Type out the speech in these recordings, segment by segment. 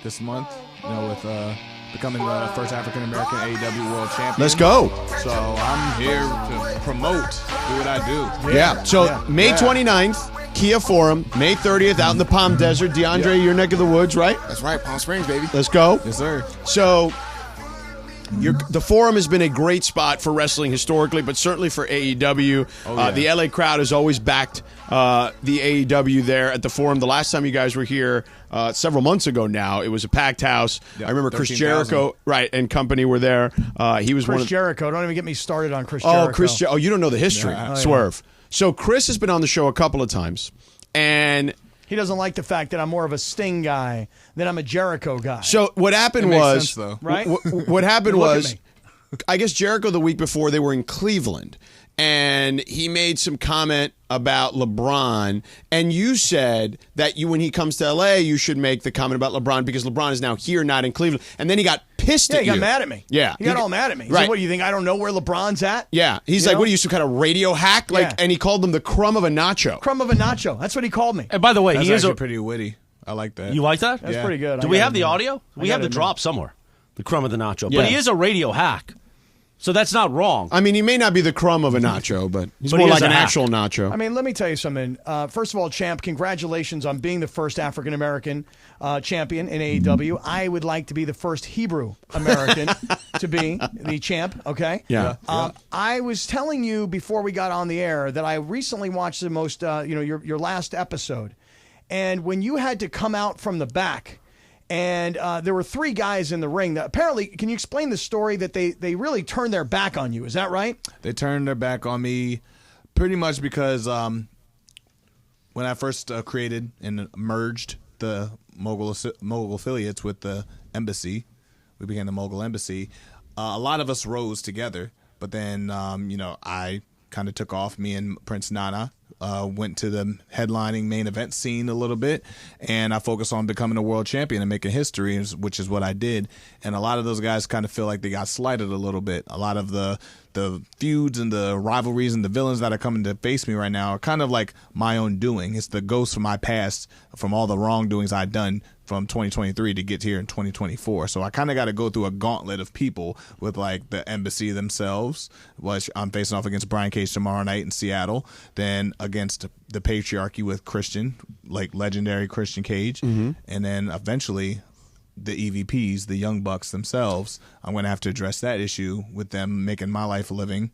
this month, with becoming the first African-American AEW World Champion. Let's go. So I'm here to promote, do what I do. Yeah. So May 29th, Kia Forum. May 30th, out in the Palm Desert. DeAndre, your neck of the woods, right? That's right, Palm Springs, baby. Let's go. Yes, sir. So the Forum has been a great spot for wrestling historically, but certainly for AEW. The LA crowd has always backed the AEW there at the Forum. The last time you guys were here, several months ago now, it was a packed house. I remember Chris Jericho, and company were there. He was Chris Jericho. Don't even get me started on Chris Jericho. You don't know the history, Swerve. So Chris has been on the show a couple of times, and he doesn't like the fact that I'm more of a Sting guy than I'm a Jericho guy. So what happened was, sense, though. Right? What happened was, I guess Jericho the week before they were in Cleveland, and he made some comment about LeBron, and you said that when he comes to LA, you should make the comment about LeBron because LeBron is now here, not in Cleveland. And then he got pissed at you. Yeah, he got mad at me. Yeah. He got all mad at me. He said, what, do you think I don't know where LeBron's at? Yeah. He's like, what are you, some kind of radio hack? And he called them the crumb of a nacho. Crumb of a nacho. That's what he called me. And by the way, That's he is pretty witty. I like that. You like that? That's pretty good. Do we have the audio? We have the drop somewhere. The crumb of the nacho. Yeah. But he is a radio hack. So that's not wrong. I mean, he may not be the crumb of a nacho, but he's more like an actual nacho. I mean, let me tell you something. First of all, champ, congratulations on being the first African-American champion in AEW. I would like to be the first Hebrew-American to be the champ, okay? Yeah. I was telling you before we got on the air that I recently watched the most, your last episode. And when you had to come out from the back, and there were three guys in the ring that apparently, can you explain the story that they really turned their back on you? Is that right? They turned their back on me pretty much because when I first created and merged the Mogul affiliates with the embassy, we became the Mogul Embassy, a lot of us rose together. But then, I kind of took off. Me and Prince Nana went to the headlining main event scene a little bit, and I focused on becoming a world champion and making history, which is what I did. And a lot of those guys kind of feel like they got slighted a little bit. A lot of the feuds and the rivalries and the villains that are coming to face me right now are kind of like my own doing. It's the ghost from my past, from all the wrongdoings I've done from 2023 to get here in 2024. So I kind of got to go through a gauntlet of people with like the embassy themselves, which I'm facing off against Brian Cage tomorrow night in Seattle, then against the patriarchy with Christian, like legendary Christian Cage, and then eventually the EVPs, the Young Bucks themselves. I'm going to have to address that issue with them making my life a living.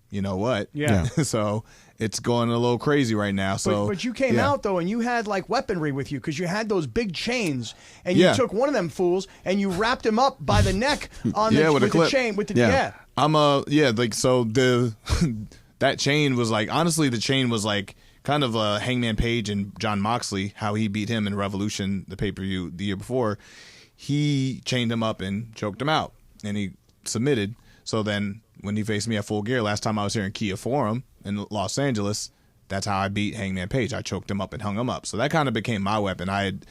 You know what? Yeah. So it's going a little crazy right now. So, but you came out though, and you had like weaponry with you because you had those big chains, and you took one of them fools and you wrapped him up by the neck on with the chain. With the I'm so the that chain was like, honestly, the chain was like kind of Hangman Page and John Moxley, how he beat him in Revolution, the pay-per-view the year before. He chained him up and choked him out, and he submitted. So then when he faced me at Full Gear last time I was here in Kia Forum in Los Angeles, that's how I beat Hangman Page. I choked him up and hung him up. So that kind of became my weapon. I had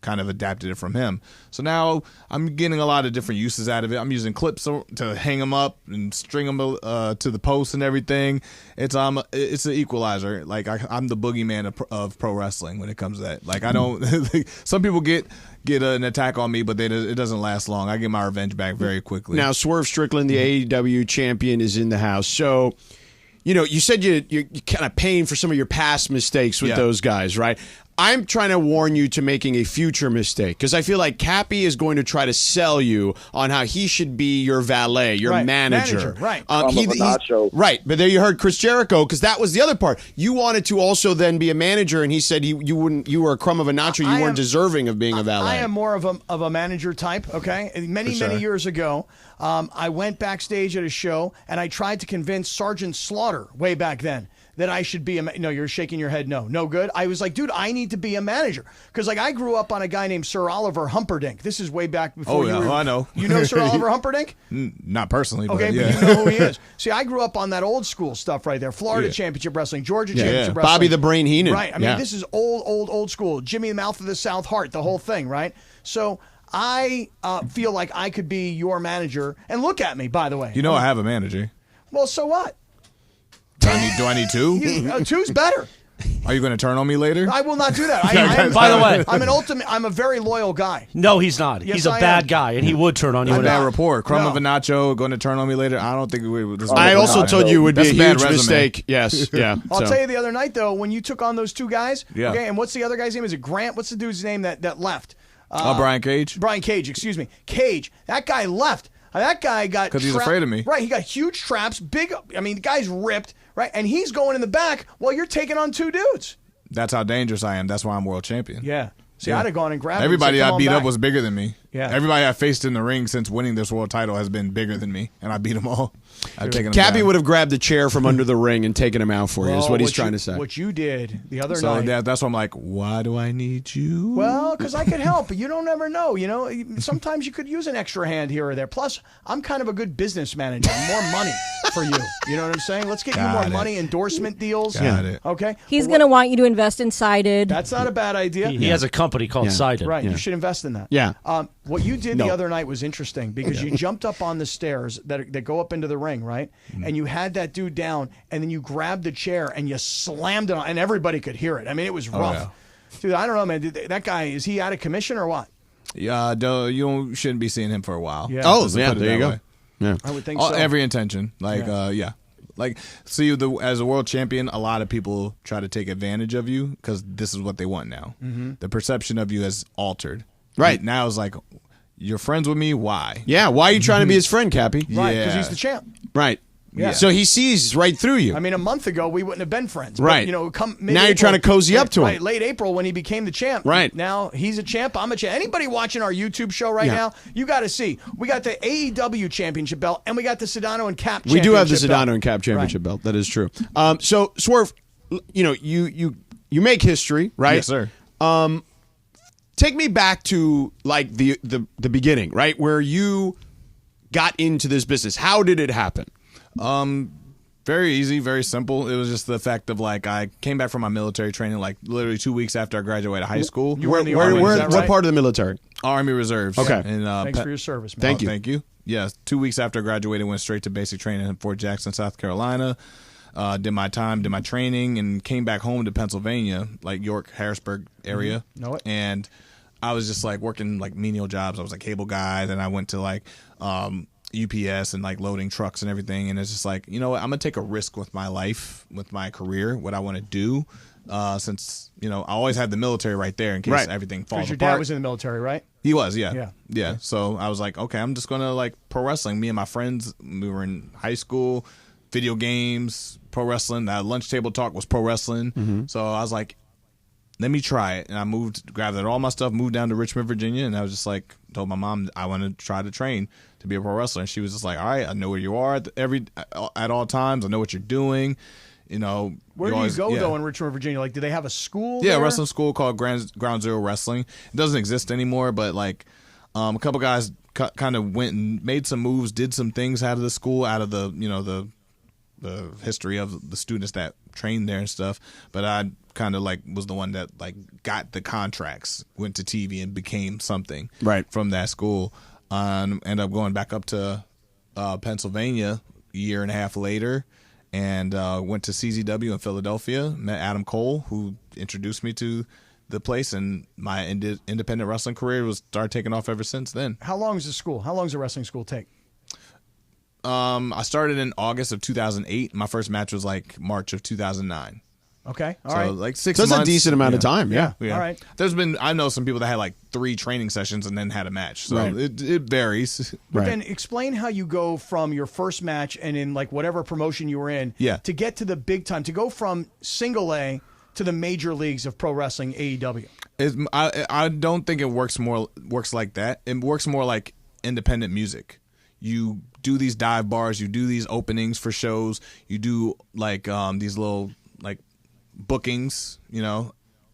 kind of adapted it from him. So now I'm getting a lot of different uses out of it. I'm using clips to hang them up and string them to the post and everything. It's an equalizer. Like I'm the boogeyman of pro wrestling when it comes to that. Like I don't. Some people get an attack on me, but it doesn't last long. I get my revenge back very quickly. Now Swerve Strickland, the AEW champion, is in the house. So, you said you're kind of paying for some of your past mistakes with those guys, right? I'm trying to warn you to making a future mistake because I feel like Cappy is going to try to sell you on how he should be your valet, your manager. Right. Right. But there you heard Chris Jericho because that was the other part. You wanted to also then be a manager, and he said you were a crumb of a nacho. You weren't deserving of being a valet. I am more of a manager type, okay? Many years ago, I went backstage at a show, and I tried to convince Sergeant Slaughter way back then that I should be no, you're shaking your head. No good. I was like, dude, I need to be a manager. Because like I grew up on a guy named Sir Oliver Humperdinck. This is way back before you were. I know. You know Sir Oliver Humperdinck? Not personally, but okay, yeah. but you know who he is. See, I grew up on that old school stuff right there. Florida Championship Wrestling, Georgia Championship Wrestling. Bobby the Brain Heenan. Right. I mean, this is old school. Jimmy the Mouth of the South Heart, the whole thing, right? So I feel like I could be your manager. And look at me, by the way. I have a manager. Well, so what? Do I need two? Two's better. Are you going to turn on me later? I will not do that. By the way, I'm a very loyal guy. No, he's not. Yes, he's a I bad am. guy, and he would turn on you. It's a bad rapport. Crumb No. of a nacho going to turn on me later. I don't think we would. I also told you it would be That's a a bad huge resume. mistake. Yes, yeah. I'll tell you the other night, though, when you took on those two guys. Yeah. Okay, and what's the other guy's name? Is it Grant? What's the dude's name that left? Brian Cage. Brian Cage, excuse me. Cage. That guy left. That guy got 'Cause he's afraid of me. Right, he got huge traps, big. I mean, the guy's ripped, right? And he's going in the back while you're taking on two dudes. That's how dangerous I am. That's why I'm world champion. Yeah. See, I'd have gone and grabbed Everybody him and said, I "Come beat on up back." was bigger than me. Yeah. Everybody I faced in the ring since winning this world title has been bigger than me, and I beat them all. I've taken them Cappy down. would have grabbed the chair from under the ring and taken him out for you, is Well, what he's trying to say. What you did the other So night. that's why I'm like, why do I need you? Well, because I could help, but you don't ever know. You know, sometimes you could use an extra hand here or there. Plus, I'm kind of a good business manager. More money for you. You know what I'm saying? Let's get you Got more it. money, endorsement deals. Got it. Okay. He's But going to want you to invest in Sided. That's not a bad idea. He has a company called Sided. Right. You should invest in that. Yeah. What you did No. the other night was interesting because you jumped up on the stairs that go up into the ring, right? And you had that dude down, and then you grabbed the chair and you slammed it on, and everybody could hear it. I mean, it was rough. yeah. Dude, I don't know, man. That guy, is he out of commission or what? Yeah, shouldn't be seeing him for a while. Yeah. Oh, Just to yeah, put it there you that go. way. Yeah. I would think so. Every intention. Like, yeah. Like, see, as a world champion, a lot of people try to take advantage of you because this is what they want now. Mm-hmm. The perception of you has altered. Right. Now it's like, you're friends with me? Why? Yeah, why are you trying to be his friend, Cappy? Right, because Yeah. he's the champ. Right. Yeah. So he sees right through you. I mean, a month ago we wouldn't have been friends. But, Right. you know, come Now you're trying to cozy up to him. Right, late April when he became the champ. Right. Now he's a champ. I'm a champ. Anybody watching our YouTube show right Yeah. now, you got to see. We got the AEW championship belt and we got the Sedano and Kap We do have the championship belt. Sedano and Kap championship belt. That is true. So Swerve, you know, you make history, right? Yes, sir. Take me back to like the beginning, right? Where you got into this business. How did it happen? Very easy, very simple. It was just the fact of like I came back from my military training like literally 2 weeks after I graduated high school. You were in the Army, is that what right? part of the military? Army Reserves. Okay. And, Thanks for your service, man. Thank you. Thank you. Yeah, 2 weeks after I graduated, went straight to basic training in Fort Jackson, South Carolina. Did my training, and came back home to Pennsylvania, like York, Harrisburg area. Know it. And I was just like working like menial jobs. I was like cable guy. Then I went to like UPS and like loading trucks and everything. And it's just like, you know what? I'm gonna take a risk with my life, with my career, what I want to do. Since I always had the military right there in case everything falls Because your apart. dad was in the military, right? He was, yeah. Yeah. So I was like, okay, I'm just going to like pro wrestling. Me and my friends, we were in high school, video games, pro wrestling. That lunch table talk was pro wrestling. Mm-hmm. So I was like, let me try it. And I grabbed all my stuff, moved down to Richmond, Virginia. And I was just like, told my mom I want to try to train to be a pro wrestler. And she was just like, all right, I know where you are at all times. I know what you're doing. Where do you go though in Richmond, Virginia? Like, do they have a school? Yeah, there? wrestling school called Ground Zero Wrestling. It doesn't exist anymore, but like a couple guys kind of went and made some moves, did some things out of the school, out of the the history of the students that trained there and stuff. But I kind of like was the one that like got the contracts, went to TV and became something from that school. Ended up going back up to Pennsylvania a year and a half later. And went to CZW in Philadelphia, met Adam Cole, who introduced me to the place, and my independent wrestling career started taking off ever since then. How long is the school? How long does a wrestling school take? I started in August of 2008. My first match was like March of 2009. Okay, all So right. like 6 So months. that's a decent amount of time. Yeah. Yeah. All right. I know some people that had like 3 training sessions and then had a match. So Right. it varies. But then explain how you go from your first match and in like whatever promotion you were in to get to the big time, to go from single A to the major leagues of pro wrestling, AEW. I don't think it works like that. It works more like independent music. You do these dive bars, you do these openings for shows, you do like these little like bookings,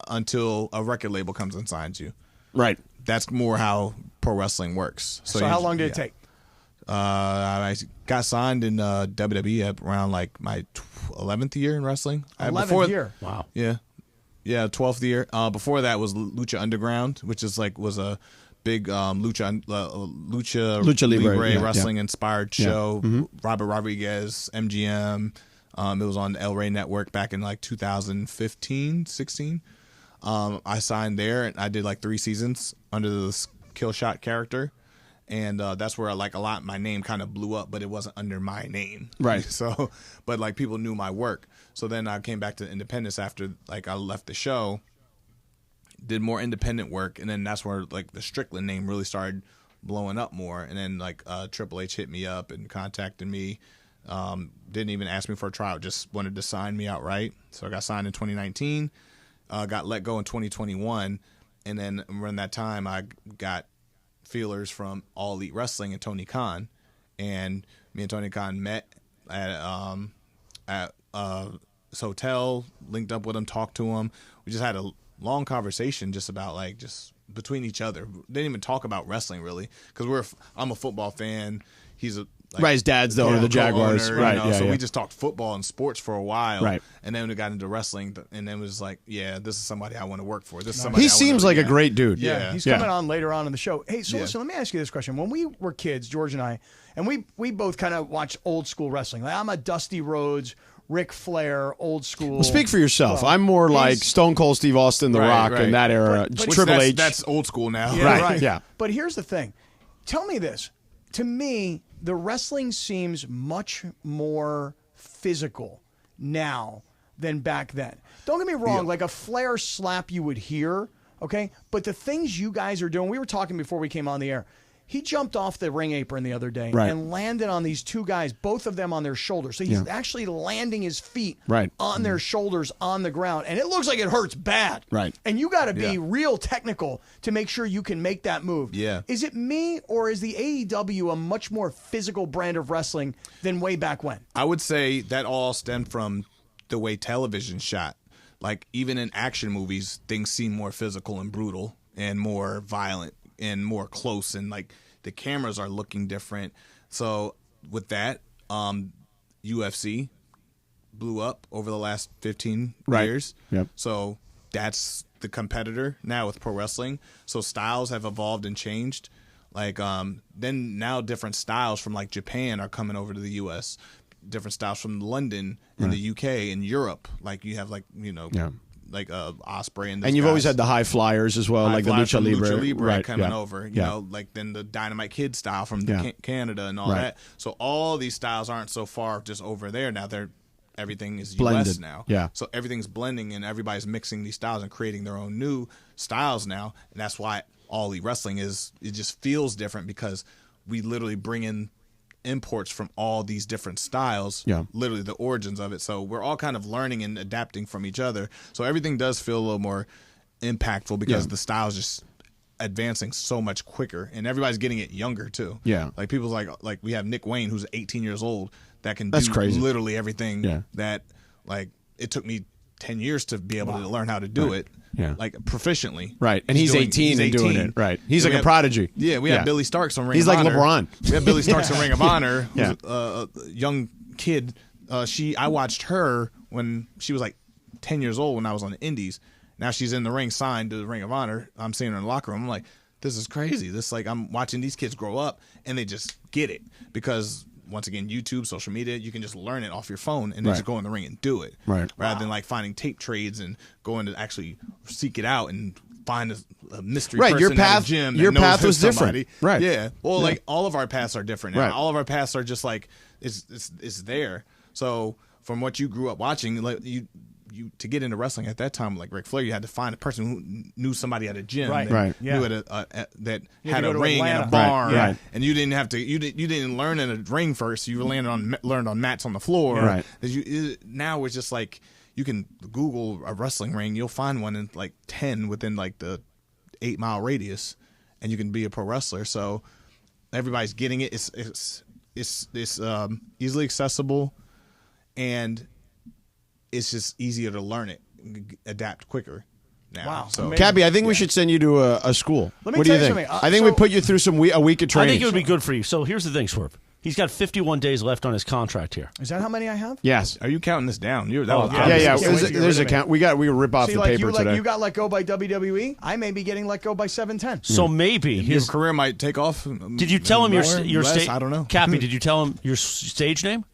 until a record label comes and signs you. Right. That's more how pro wrestling works. So how long did it take? I got signed in WWE at around like my 11th year in wrestling. 11th year. Wow. Yeah, 12th year. Before that was Lucha Underground, which is like was a big Lucha Libre wrestling inspired show. Robert Rodriguez, MGM, It was on the El Rey Network back in like 2015, 16. I signed there, and I did like 3 seasons under the Kill Shot character. And that's where my name kind of blew up, but it wasn't under my name. Right. So, but like people knew my work. So then I came back to Independence after like I left the show, did more independent work. And then that's where like the Strickland name really started blowing up more. And then like Triple H hit me up and contacted me. Didn't even ask me for a tryout, just wanted to sign me outright. So I got signed in 2019, got let go in 2021. And then around that time I got feelers from All Elite Wrestling and Tony Khan, and me and Tony Khan met at his hotel, linked up with him, talked to him. We just had a long conversation just about like just between each other. Didn't even talk about wrestling really, because I'm a football fan. He's a right, his dad's the owner of the Jaguars. Co-owner, right, so we just talked football and sports for a while. Right. And then we got into wrestling, and then it was like, yeah, this is somebody I want to work for. This is somebody he seems like a great dude. Yeah, he's coming on later on in the show. Hey, so listen, let me ask you this question. When we were kids, George and I, and we both kind of watched old school wrestling. Like, I'm a Dusty Rhodes, Ric Flair, old school. Well, speak for yourself. I'm more like Stone Cold Steve Austin, The Rock, in that era. But Triple H. That's old school now. Yeah, right. Yeah. But here's the thing. Tell me this. To me, the wrestling seems much more physical now than back then. Don't get me wrong, like a Flair slap you would hear, okay? But the things you guys are doing, we were talking before we came on the air. He jumped off the ring apron the other day and landed on these 2 guys, both of them on their shoulders. So he's actually landing his feet on their shoulders on the ground. And it looks like it hurts bad. Right. And you got to be real technical to make sure you can make that move. Yeah. Is it me, or is the AEW a much more physical brand of wrestling than way back when? I would say that all stemmed from the way television shot. Like, even in action movies, things seem more physical and brutal and more violent and more close, and like the cameras are looking different. So with that, UFC blew up over the last 15 years. Yep. So that's the competitor now with pro wrestling. So styles have evolved and changed. Like then now different styles from like Japan are coming over to the US. Different styles from London and the UK and Europe. Like you have like, like Osprey and you've always had the high flyers as well, like the Lucha Libre coming over. You know, like then the Dynamite Kid style from Canada and all that. So all these styles aren't so far just over there now. Everything is blended. US now. Yeah. So everything's blending and everybody's mixing these styles and creating their own new styles now. And that's why All Elite Wrestling it just feels different, because we literally bring in imports from all these different styles, literally the origins of it. So we're all kind of learning and adapting from each other. So everything does feel a little more impactful because the style's just advancing so much quicker, and everybody's getting it younger too. Yeah, like people's like we have Nick Wayne, who's 18 years old, that can do literally everything that like it took me 10 years to be able to learn how to do it. Yeah, like proficiently. Right, and he's 18 and doing it. Right, he's like a prodigy. Yeah, we have Billy Starks on Ring of Honor. He's like LeBron. We have Billy Starks on Ring of Honor, who's a young kid. I watched her when she was like 10 years old when I was on the Indies. Now she's in the ring, signed to the Ring of Honor. I'm seeing her in the locker room. I'm like, this is crazy. I'm watching these kids grow up and they just get it because. Once again, YouTube, social media, you can just learn it off your phone and then just go in the ring and do it. Right. Rather than like finding tape trades and going to actually seek it out and find a mystery person at a gym that your knows path was somebody. Different. Right. Yeah. Well, like all of our paths are different. Right. All of our paths are just like it's there. So from what you grew up watching, like you to get into wrestling at that time, like Ric Flair, you had to find a person who knew somebody at a gym, that knew that had a ring and a barn, and you didn't have to. You didn't learn in a ring first. You learned on mats on the floor. Right. Now it's just like you can Google a wrestling ring, you'll find one in like 10 within like the 8-mile radius, and you can be a pro wrestler. So everybody's getting it. It's easily accessible, and it's just easier to learn it, adapt quicker now. Wow. So, Cappy, I think we should send you to a school. Let me what do you tell you think? something. I think we put you through a week of training. I think it would be good for you. So here's the thing, Swerve. He's got 51 days left on his contract here. Is that how many I have? Yes. Are you counting this down? There's a count. We rip off the paper today. You got let go by WWE. I may be getting let go by 710. So maybe your career might take off. Did you tell him your stage? I don't know. Cappy, did you tell him your stage name?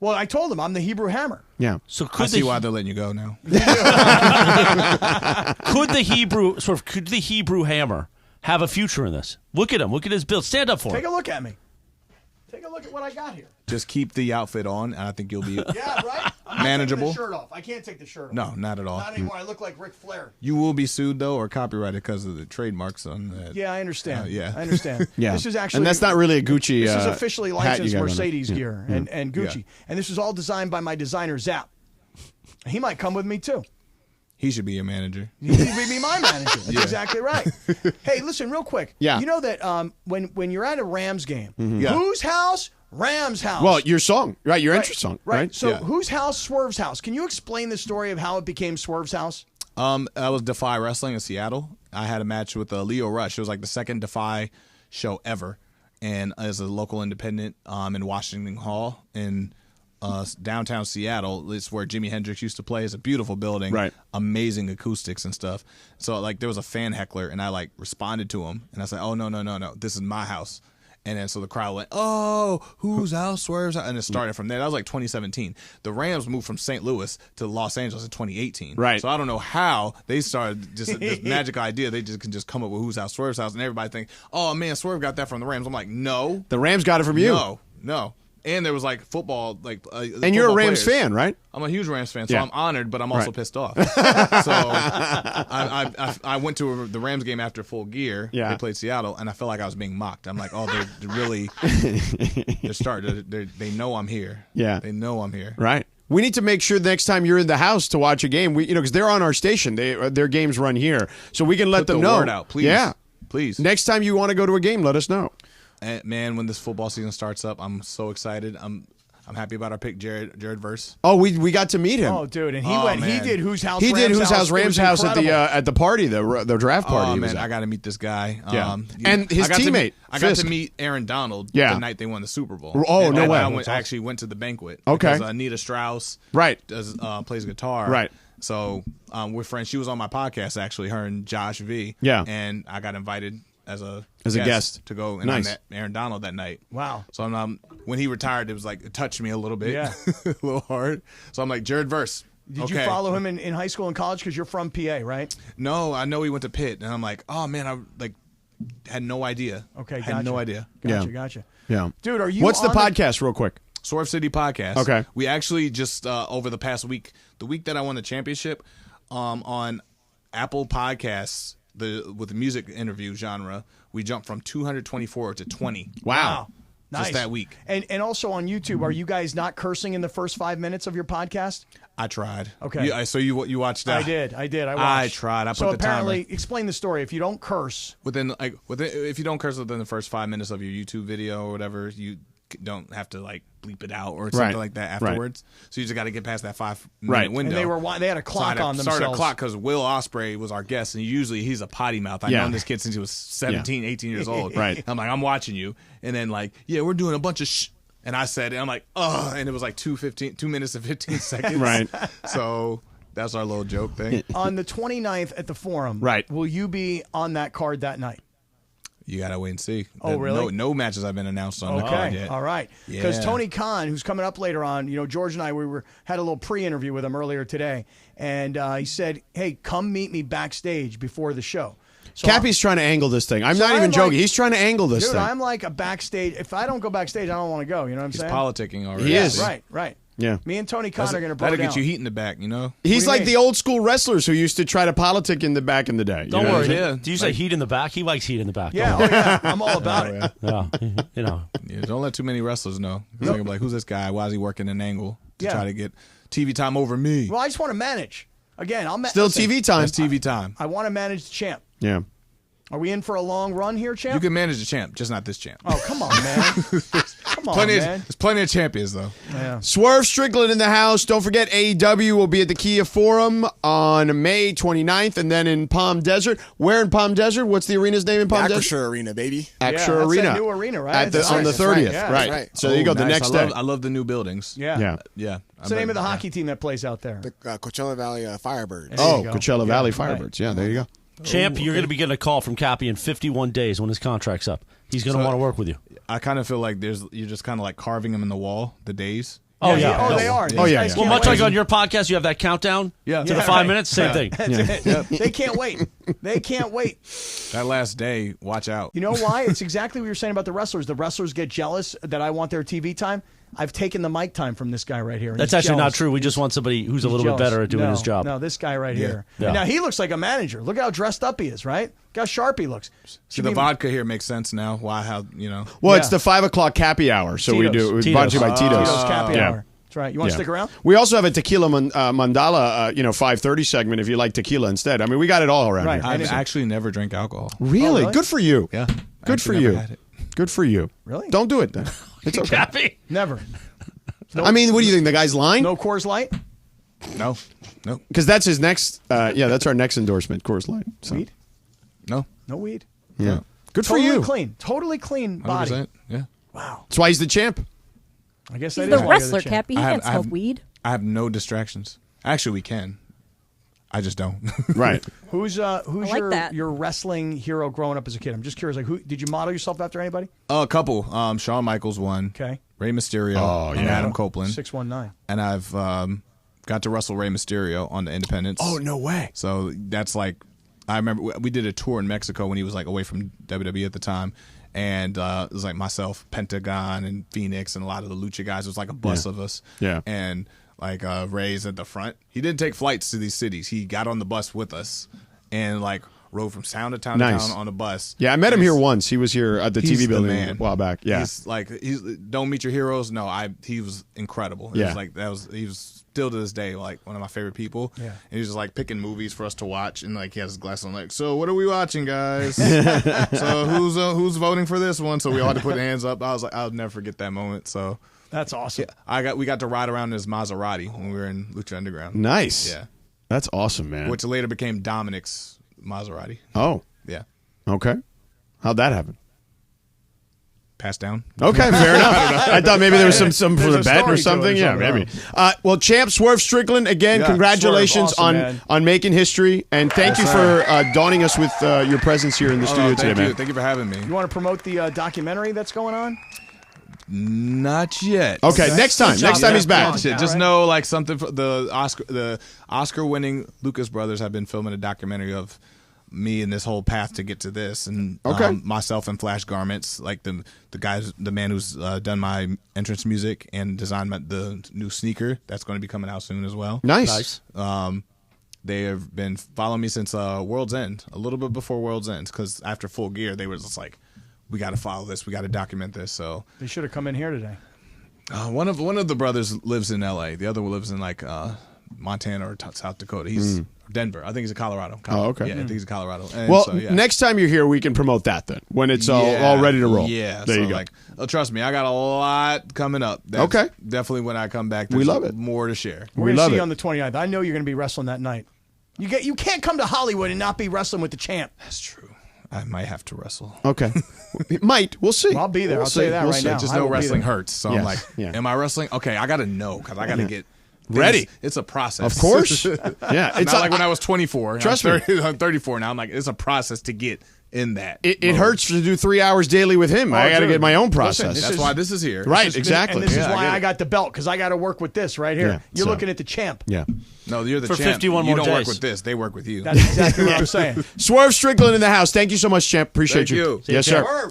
Well, I told him I'm the Hebrew Hammer. Yeah. So I see why they're letting you go now. could the Hebrew Hammer have a future in this? Look at him. Look at his build. Stand up for Take him. a look at me. Take a look at what I got here. Just keep the outfit on, and I think you'll be Yeah, right? I'm not manageable. taking the shirt off. I can't take the shirt off. No, not at all. Not anymore. I look like Ric Flair. You will be sued though, or copyrighted because of the trademarks on that. Yeah, I understand. Yeah. I understand. Yeah. This is actually, and that's not really a Gucci. This is officially hat licensed you got on it. Mercedes Yeah. gear and Gucci. Yeah. And this was all designed by my designer, Zap. He might come with me, too. He should be your manager. He would be my manager. That's exactly right. Hey, listen, real quick. Yeah. You know that when you're at a Rams game, Yeah. whose house? Rams house. Well, your song, right? Your intro song, right? So Yeah. whose house? Swerve's house. Can you explain the story of how it became Swerve's house? I was Defy Wrestling in Seattle. I had a match with Leo Rush. It was like the second Defy show ever, and as a local independent in Washington Hall in downtown Seattle. It's where Jimi Hendrix used to play. It's a beautiful building, Right. Amazing acoustics and stuff. So like there was a fan heckler, and I like responded to him, and I said, "Oh no, this is my house." And then so the crowd went, "Oh, whose house? Swerves?" And it started from there. That was like 2017. The Rams moved from St. Louis to Los Angeles in 2018. Right. So I don't know how they started just this magic idea. They just can just come up with whose house, Swerve's house, and everybody think, "Oh man, Swerve got that from the Rams." I'm like, no, The Rams got it from you. no. And there was like football, like And you're a Rams fan, right? I'm a huge Rams fan, so Yeah. I'm honored, but I'm also Right. pissed off. So I went to the Rams game after Full Gear. Yeah. They played Seattle, and I felt like I was being mocked. I'm like, oh, they're really they're starting. They know I'm here. Yeah. They know I'm here. Right. We need to make sure the next time you're in the house to watch a game, because they're on our station. Their games run here, so we can let Put them the know. word out, please. Yeah. Please. Next time you want to go to a game, let us know. And man, when this football season starts up, I'm so excited. I'm happy about our pick, Jared Verse. Oh, we got to meet him. Oh, dude, and he Oh, went. He man. did whose house? He did Rams whose house? It Rams was house incredible. at the party, the draft party. Oh he was man, at. I got to meet this guy. Yeah. And his teammate, I got Fisk. to meet Aaron Donald Yeah. the night they won the Super Bowl. Oh, And no way. I actually went to the banquet. Okay. Because Anita Strauss Right. does plays guitar. Right. So we're friends. She was on my podcast actually. Her and Josh V. Yeah. And I got invited as a guest. to go, and Nice. I met Aaron Donald that night. Wow. So when he retired, it was like it touched me a little bit, Yeah. a little hard. So I'm like, Jared Verse. Did you follow him in high school and college? Because you're from PA, right? No, I know he went to Pitt, and I'm like, oh man, I like had no idea. Okay, had no idea. Gotcha. Yeah. Dude, are you? What's the on podcast, real quick? Swerve City Podcast. Okay. We actually just over the past week, the week that I won the championship, on Apple Podcasts, with the music interview genre, we jumped from 224 to 20. Wow. Nice. Just that week. And also on YouTube, are you guys not cursing in the first 5 minutes of your podcast? I tried. Okay. So you watched that? I did. I watched. I tried. I put so the timer. apparently, explain the story. If you don't curse, if you don't curse within the first 5 minutes of your YouTube video or whatever, you don't have to like bleep it out or something Right. like that Right. afterwards. So you just got to get past that 5 minute Right. window. and they had a clock on themselves. Started a clock because Will Ospreay was our guest, and usually he's a potty mouth. I've Yeah. known this kid since he was 17, 18 years old. Right. I'm like, I'm watching you, and then like, yeah, we're doing a bunch of shh. And I said, and I'm like, oh, and it was like 2 minutes and 15 seconds. Right. So that's our little joke thing. On the 29th at the Forum, Right. will you be on that card that night? You gotta wait and see. Oh, really? No matches have been announced on the card Okay, yet. all right. Because Yeah. Tony Khan, who's coming up later on, George and I, had a little pre-interview with him earlier today, and he said, "Hey, come meet me backstage before the show." So Cappy's trying to angle this thing. I'm So not even I'm joking. like- He's trying to angle this dude, thing. I'm like a backstage. If I don't go backstage, I don't want to go. You know what I'm He's saying? politicking already. He is. Right. Yeah. Me and Tony Khan are going to bro That'll down. get you heat in the back, He's What do you like mean? the old school wrestlers who used to try to politic in the back in the day. You Don't know what worry. I'm saying? Yeah. Do you say heat in the back? He likes heat in the back. Yeah, Don't oh yeah, I'm all about it. worry. Yeah. Yeah, don't let too many wrestlers know. They're gonna be like, who's this guy? Why is he working an angle to Yeah. try to get TV time over me? Well, I just want to manage. Again, Still listen, TV time. That's TV time. I want to manage the champ. Yeah. Are we in for a long run here, champ? You can manage the champ, just not this champ. Oh, come on, man. Come on, Plenty man. there's plenty of champions though. Yeah. Swerve Strickland in the house. Don't forget, AEW will be at the Kia Forum on May 29th and then in Palm Desert. Where in Palm Desert? What's the arena's name in Palm Desert? Acrisure Arena, baby. Acrisure that's Arena. that new arena, right? On the That's 30th. right. Yeah, right. that's right. So there you go. The Nice. next I day. love the new buildings. Yeah. Yeah. Yeah. What's the name of the hockey team that plays out there? The Coachella Valley Firebirds. There you Oh, go. Coachella Valley Yeah, Firebirds. Yeah, there you go. Champ, you're going to be getting a call from Cappy in 51 days when his contract's up. He's going to want to work with you. I kind of feel like you're just kind of like carving them in the wall, the days, Oh, yeah. Oh, they are. Oh, yeah, These guys yeah. Well, can't much wait. like on your podcast, you have that countdown Yeah. to the Yeah, 5 minutes. Same thing. That's it. They can't wait. They can't wait. That last day, watch out. You know why? It's exactly what you're saying about the wrestlers. The wrestlers get jealous that I want their TV time. I've taken the mic time from this guy right here. and That's he's actually not jealous. true. We just want somebody who's a He's little jealous. bit better at doing No, his job. No, this guy right here. Yeah. And now he looks like a manager. Look how dressed up he is, right? Look how sharp he looks. See, the vodka here makes sense now. Why? How? You know. Well, Yeah. it's the 5 o'clock happy hour, so we do. It's brought to you by Tito's. Tito's Cappy Yeah. Hour. That's right. You want to stick around? We also have a tequila mandala, 5:30 segment if you like tequila instead. I mean, we got it all around Right. here. I've Anything. actually never drank alcohol. Really? Oh, really? Good for you. Yeah. Good for Actually never you. had it. Good for you. Really? Don't do it then. It's okay. Cappy. Never. I mean, what do you think? The guy's lying? No Coors Light? No. No. Because that's his next. That's our next endorsement, Coors Light. So, Weed? No. No weed. yeah. Good for Totally you. clean. Totally clean body. 100%. Yeah. Wow. That's why he's the champ. I guess He's that the is why you're wrestler, champ. Cappy. He I have- can't I have- smoke weed. I have no distractions. Actually, we can. I just don't. Right. Who's like that. your wrestling hero growing up as a kid? I'm just curious. Like, who did you model yourself after? Anybody? A couple. Shawn Michaels one. Okay. Rey Mysterio. Oh, and yeah. Adam Copeland. 619. And I've got to wrestle Rey Mysterio on the Independence. Oh, no way. So that's like, I remember we did a tour in Mexico when he was like away from WWE at the time. And it was like myself, Pentagon, and Phoenix, and a lot of the Lucha guys. It was like a bus of us. Yeah. And like Ray's at the front. He didn't take flights to these cities. He got on the bus with us and like rode from town to town Nice. to town on a bus. Yeah, I met him here once. He was here at the He's TV the building man. a while back. Yeah. He's don't meet your heroes. No, he was incredible. It Yeah. was like he was still to this day like one of my favorite people. Yeah. And he was just like picking movies for us to watch, and like he has his glasses on, like, so what are we watching, guys? So who's voting for this one? So we all had to put hands up. I was like, I'll never forget that moment. So That's awesome. we got to ride around in his Maserati when we were in Lucha Underground. Nice. Yeah. That's awesome, man. Which later became Dominic's Maserati. Oh, Yeah. okay. How'd that happen? Passed down. Okay, fair enough. I thought maybe there was some for There's the a bet story or to it something. or Yeah, something. maybe. Well, champ Swerve Strickland again. Yeah, Congratulations Swerve, awesome, man. on making history, and thank you for donning us with your presence here in the studio today, Thank man. you. Thank you for having me. You want to promote the documentary that's going on? Not yet. Okay, next time. Good Next job, time he's man. back. Come Shit, on. just All right. know like something for the Oscar winning Lucas brothers have been filming a documentary of me and this whole path to get to this, and Okay. myself in Flash Garments, like the man who's done my entrance music and designed the new sneaker that's going to be coming out soon as well. Nice. They have been following me since World's End, a little bit before World's End, because after Full Gear they were just like, we got to follow this, we got to document this. So They should have come in here today. one of the brothers lives in L.A. The other one lives in like Montana or South Dakota. He's Denver. I think he's in Colorado. Oh, okay. Yeah, I think he's in Colorado. And Well, so, yeah. next time you're here, we can promote that then when it's Yeah, all ready to roll. Yeah, There so you go. Like, trust me, I got a lot coming up. Okay. Definitely when I come back, We there's love it. more to share. We're We going to love see it. you on the 29th. I know you're going to be wrestling that night. You can't come to Hollywood and not be wrestling with the champ. That's true. I might have to wrestle. Okay. It might. We'll see. Well, I'll be there. We'll I'll tell you see. that We'll right see. now. Just I know will be wrestling there. hurts. So Yes, I'm like, yeah. am I wrestling? Okay, I got to know because I got to get Ready. It's a process. Of course. Yeah. It's It's not like when I was 24. Trust I'm me. 30, I'm 34 now. I'm like, it's a process to get in that. It mode. hurts to do 3 hours daily with him. I got to dude. get my own Listen, process. this That's is- why this is here. Right, This is- exactly. And this is Yeah, I why get I it. got the belt, because I got to work with this right here. Yeah, You're so- looking at the champ. Yeah. No, you're the For champ. 51 you more don't work days. with this. They work with you. That's exactly what I'm saying. Swerve Strickland in the house. Thank you so much, champ. Appreciate Thank you. Yes, sir. Swerve.